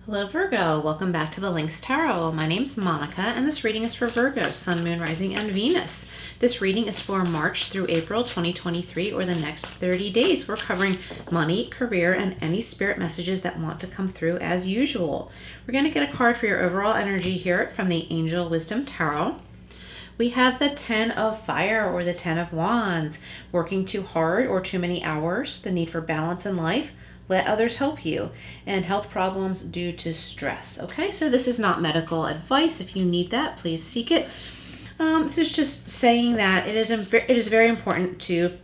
Hello Virgo, welcome back to the Lynx Tarot. My name's Monica and this reading is for Virgo, Sun, Moon, Rising, and Venus. This reading is for March through April 2023 or the next 30 days. We're covering money, career, and any spirit messages that want to come through as usual. We're going to get a card for your overall energy here from the Angel Wisdom Tarot. We have the 10 of Fire or the 10 of Wands, working too hard or too many hours, the need for balance in life. Let others help you, and health problems due to stress. Okay, so this is not medical advice. If you need that, please seek it. This is just saying that it is very important to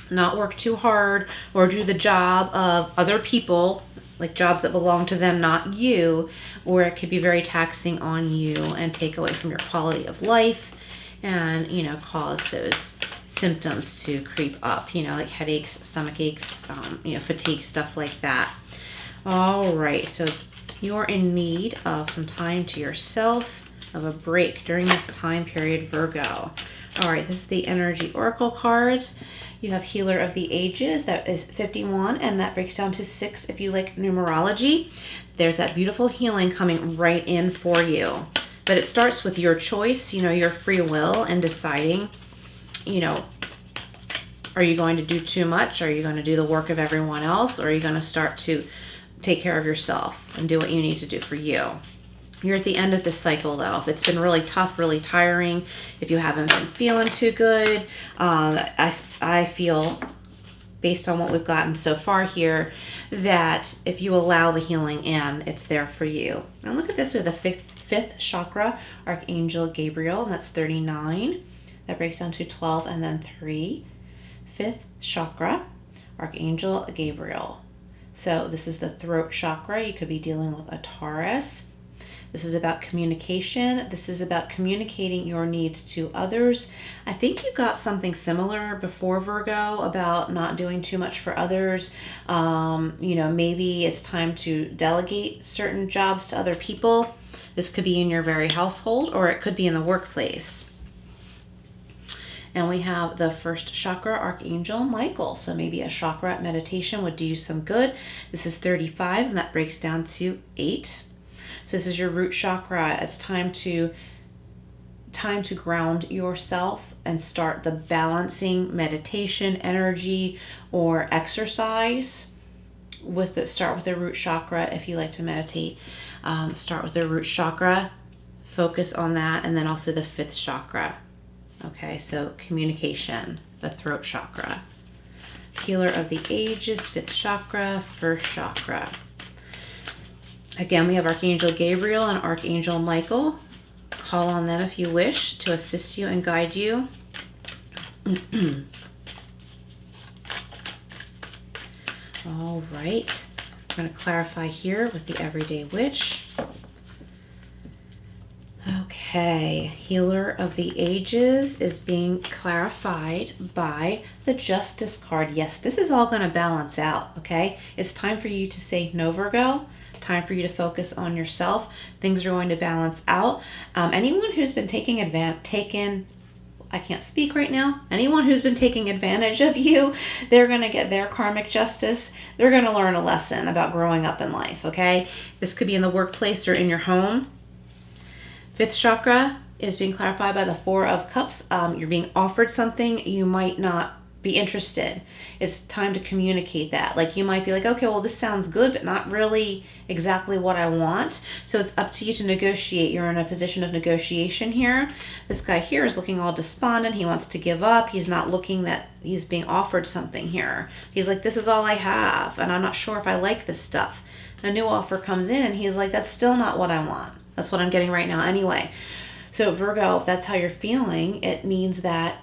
not work too hard or do the job of other people, like jobs that belong to them, not you, or it could be very taxing on you and take away from your quality of life and, cause those symptoms to creep up, like headaches, stomach aches, fatigue, stuff like that. All right, so you're in need of some time to yourself, of a break during this time period, Virgo. All right, this is the Energy Oracle cards. You have Healer of the Ages, that is 51, and that breaks down to 6 if you like numerology. There's that beautiful healing coming right in for you. But it starts with your choice, your free will, and deciding, are you going to do too much? Are you going to do the work of everyone else? Or are you going to start to take care of yourself and do what you need to do for you? You're at the end of this cycle, though. If it's been really tough, really tiring, if you haven't been feeling too good, I feel, based on what we've gotten so far here, that if you allow the healing in, it's there for you. Now look at this with the fifth chakra, Archangel Gabriel, and that's 39. That breaks down to 12 and then 3. Fifth chakra, Archangel Gabriel. So this is the throat chakra. You could be dealing with a Taurus. This is about communication. This is about communicating your needs to others. I think you got something similar before, Virgo, about not doing too much for others. Maybe it's time to delegate certain jobs to other people. This could be in your very household, or it could be in the workplace. And we have the first chakra, Archangel Michael. So maybe a chakra meditation would do you some good. This is 35, and that breaks down to 8. So this is your root chakra. It's time to ground yourself and start the balancing meditation, energy, or exercise. Start with the root chakra if you like to meditate. Start with the root chakra, focus on that, and then also the 5th chakra. Okay, so communication, the throat chakra. Healer of the Ages, 5th chakra, 1st chakra. Again, we have Archangel Gabriel and Archangel Michael. Call on them if you wish to assist you and guide you. All right, I'm going to clarify here with the Everyday Witch. Okay, Healer of the Ages is being clarified by the Justice card. Yes, this is all going to balance out, okay? It's time for you to say no, Virgo. Time for you to focus on yourself. Things are going to balance out. Anyone who's been I can't speak right now. Anyone who's been taking advantage of you, they're going to get their karmic justice. They're going to learn a lesson about growing up in life, okay? This could be in the workplace or in your home. 5th chakra is being clarified by the 4 of Cups. You're being offered something, you might not be interested. It's time to communicate that. Like you might be like, okay, well, this sounds good, but not really exactly what I want. So it's up to you to negotiate. You're in a position of negotiation here. This guy here is looking all despondent. He wants to give up. He's not looking that he's being offered something here. He's like, this is all I have, and I'm not sure if I like this stuff. A new offer comes in, and he's like, that's still not what I want. That's what I'm getting right now anyway. So Virgo, if that's how you're feeling, it means that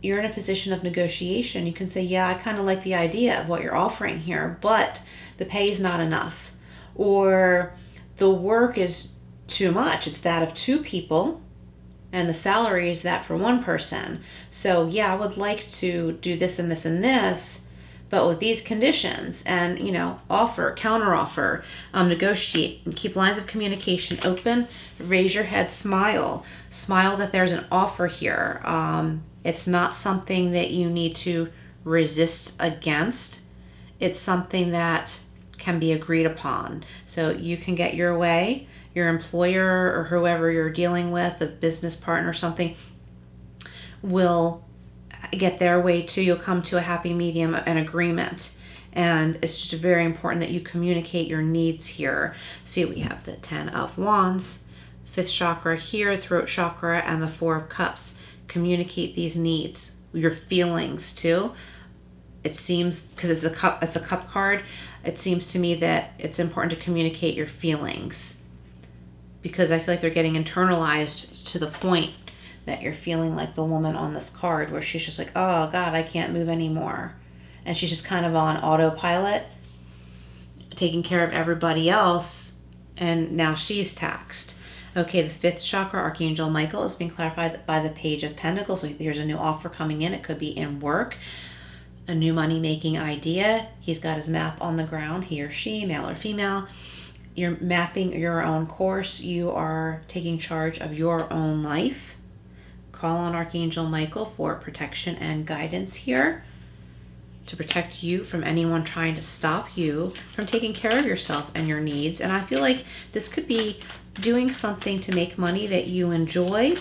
you're in a position of negotiation. You can say, yeah, I kind of like the idea of what you're offering here, but the pay is not enough. Or the work is too much. It's that of 2 people, and the salary is that for 1 person. So yeah, I would like to do this and this and this, but with these conditions, and offer, counter offer, negotiate, and keep lines of communication open. Raise your head, smile that there's an offer here. It's not something that you need to resist against. It's something that can be agreed upon. So you can get your way, your employer or whoever you're dealing with, a business partner or something, will get their way too. You'll come to a happy medium, an agreement. And it's just very important that you communicate your needs here. See, we have the 10 of Wands, 5th chakra here, throat chakra, and the 4 of Cups. Communicate these needs, your feelings too. It seems, because it's a cup card, it seems to me that it's important to communicate your feelings, because I feel like they're getting internalized to the point that you're feeling like the woman on this card where she's just like, oh God, I can't move anymore. And she's just kind of on autopilot, taking care of everybody else, and now she's taxed. Okay, the 5th chakra, Archangel Michael, is being clarified by the Page of Pentacles. So here's a new offer coming in. It could be in work, a new money-making idea. He's got his map on the ground, he or she, male or female. You're mapping your own course. You are taking charge of your own life. Call on Archangel Michael for protection and guidance here, to protect you from anyone trying to stop you from taking care of yourself and your needs. And I feel like this could be doing something to make money that you enjoy,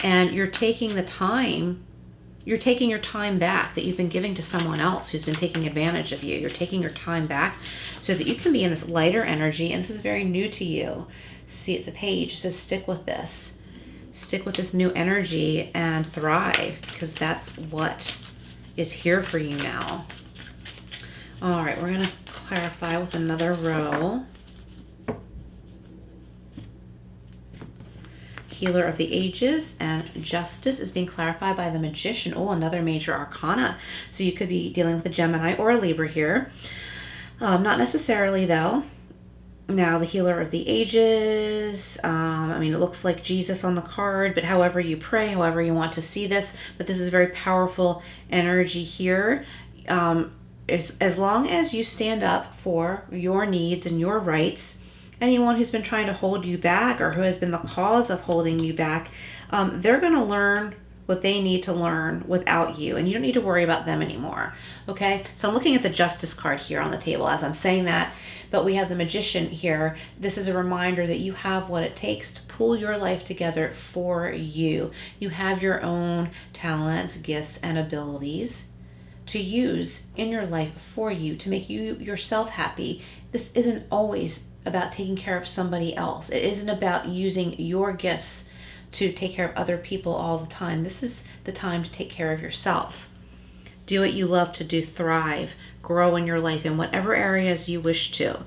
and you're taking the time, you're taking your time back that you've been giving to someone else who's been taking advantage of you. You're taking your time back so that you can be in this lighter energy, and this is very new to you. See, it's a page, so stick with this. Stick with this new energy and thrive, because that's what is here for you now. All right, we're going to clarify with another row. Healer of the Ages and Justice is being clarified by the Magician. Oh, another major arcana. So you could be dealing with a Gemini or a Libra here. Not necessarily, though. Now, the Healer of the Ages, I mean, it looks like Jesus on the card, but however you pray, however you want to see this, but this is very powerful energy here. As long as you stand up for your needs and your rights, anyone who's been trying to hold you back or who has been the cause of holding you back, they're going to learn what they need to learn without you, and you don't need to worry about them anymore. Okay, so I'm looking at the Justice card here on the table as I'm saying that, but we have the Magician here. This is a reminder that you have what it takes to pull your life together for you. You have your own talents, gifts, and abilities to use in your life for you, to make you yourself happy. This isn't always about taking care of somebody else. It isn't about using your gifts to take care of other people all the time. This is the time to take care of yourself. Do what you love to do, thrive, grow in your life in whatever areas you wish to.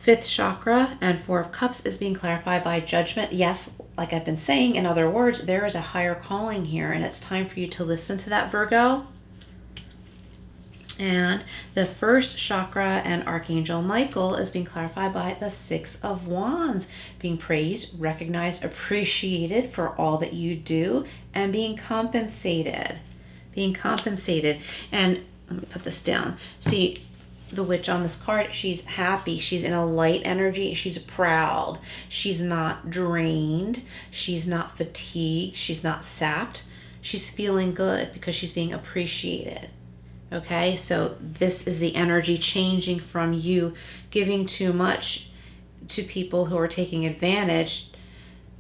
5th chakra and 4 of Cups is being clarified by Judgment. Yes, like I've been saying, in other words, there is a higher calling here, and it's time for you to listen to that, Virgo. And the 1st chakra and Archangel Michael is being clarified by the 6 of Wands, being praised, recognized, appreciated for all that you do, and being compensated. Being compensated. And let me put this down. See, the Witch on this card, she's happy. She's in a light energy. She's proud. She's not drained. She's not fatigued. She's not sapped. She's feeling good because she's being appreciated. Okay, so this is the energy changing from you giving too much to people who are taking advantage,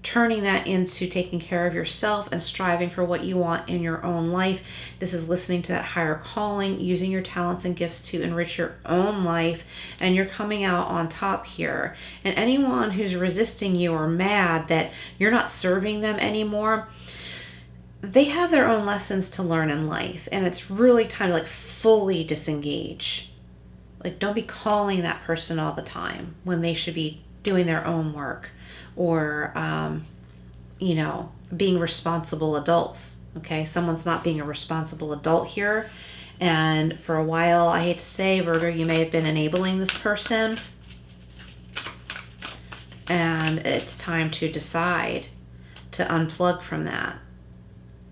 turning that into taking care of yourself and striving for what you want in your own life. This is listening to that higher calling, using your talents and gifts to enrich your own life, and you're coming out on top here. And anyone who's resisting you or mad that you're not serving them anymore, they have their own lessons to learn in life, and it's really time to fully disengage. Don't be calling that person all the time when they should be doing their own work, or being responsible adults. Okay, someone's not being a responsible adult here, and for a while, I hate to say, Virgo, you may have been enabling this person, and it's time to decide to unplug from that.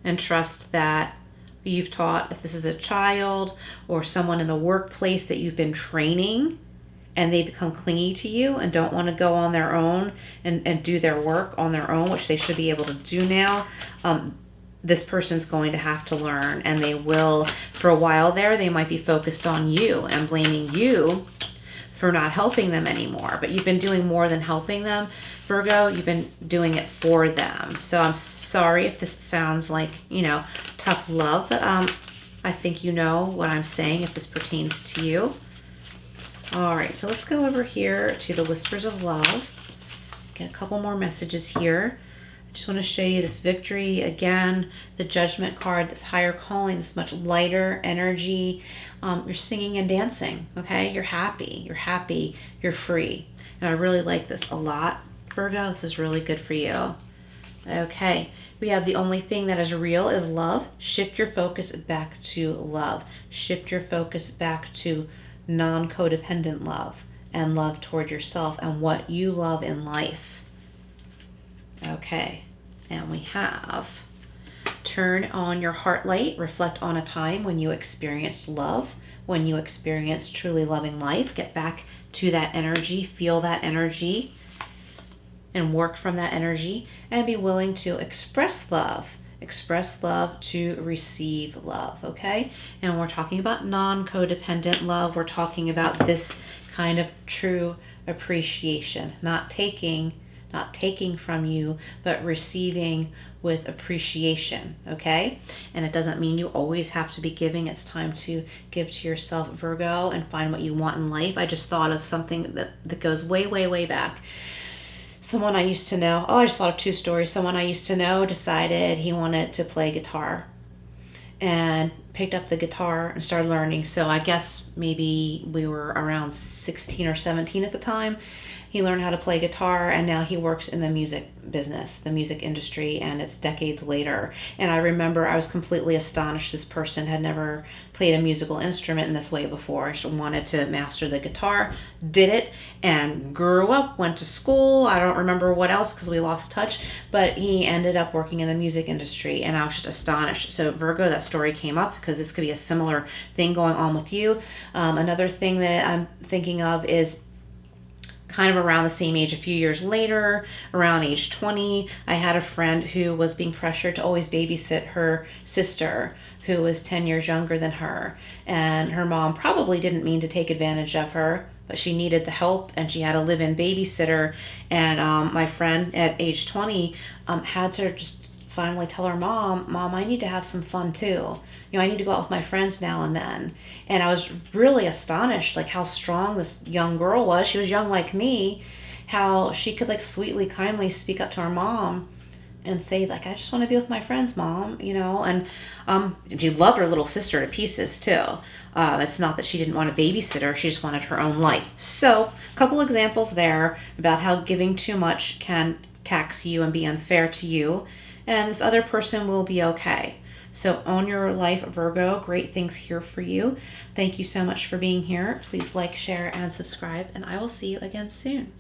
And trust that you've taught, if this is a child or someone in the workplace that you've been training, and they become clingy to you and don't want to go on their own and do their work on their own, which they should be able to do now, this person's going to have to learn, and they will, for a while there, they might be focused on you and blaming you for not helping them anymore. But you've been doing more than helping them, Virgo. You've been doing it for them. So I'm sorry if this sounds like, you know, tough love, but I think you know what I'm saying if this pertains to you. All right, so let's go over here to the Whispers of Love. Get a couple more messages here. I just want to show you this victory again, the Judgment card, this higher calling, this much lighter energy. You're singing and dancing, okay? You're happy, you're free. And I really like this a lot, Virgo. This is really good for you. Okay, we have the only thing that is real is love. Shift your focus back to love. Shift your focus back to non-codependent love and love toward yourself and what you love in life. Okay, and we have turn on your heart light, reflect on a time when you experienced love, when you experienced truly loving life. Get back to that energy, feel that energy, and work from that energy, and be willing to express love. Express love to receive love, okay? And we're talking about non-codependent love. We're talking about this kind of true appreciation, not taking from you, but receiving with appreciation, okay? And it doesn't mean you always have to be giving. It's time to give to yourself, Virgo, and find what you want in life. I just thought of something that goes way, way, way back. Someone I used to know, I just thought of two stories. Someone I used to know decided he wanted to play guitar and picked up the guitar and started learning. So I guess maybe we were around 16 or 17 at the time. He learned how to play guitar, and now he works in the music business, the music industry, and it's decades later. And I remember I was completely astonished. This person had never played a musical instrument in this way before. She wanted to master the guitar, did it, and grew up, went to school. I don't remember what else because we lost touch, but he ended up working in the music industry, and I was just astonished. So Virgo, that story came up because this could be a similar thing going on with you. Another thing that I'm thinking of is kind of around the same age, a few years later, around age 20, I had a friend who was being pressured to always babysit her sister, who was 10 years younger than her. And her mom probably didn't mean to take advantage of her, but she needed the help, and she had a live-in babysitter. And my friend at age 20 had to just finally tell her Mom, I need to have some fun too. You know, I need to go out with my friends now and then. And I was really astonished, like how strong this young girl was. She was young like me, how she could like sweetly, kindly speak up to her mom and say like, I just want to be with my friends, Mom, you know. And she loved her little sister to pieces too. It's not that she didn't want a babysitter, she just wanted her own life. So a couple examples there about how giving too much can tax you and be unfair to you. And this other person will be okay. So own your life, Virgo. Great things here for you. Thank you so much for being here. Please like, share, and subscribe, and I will see you again soon.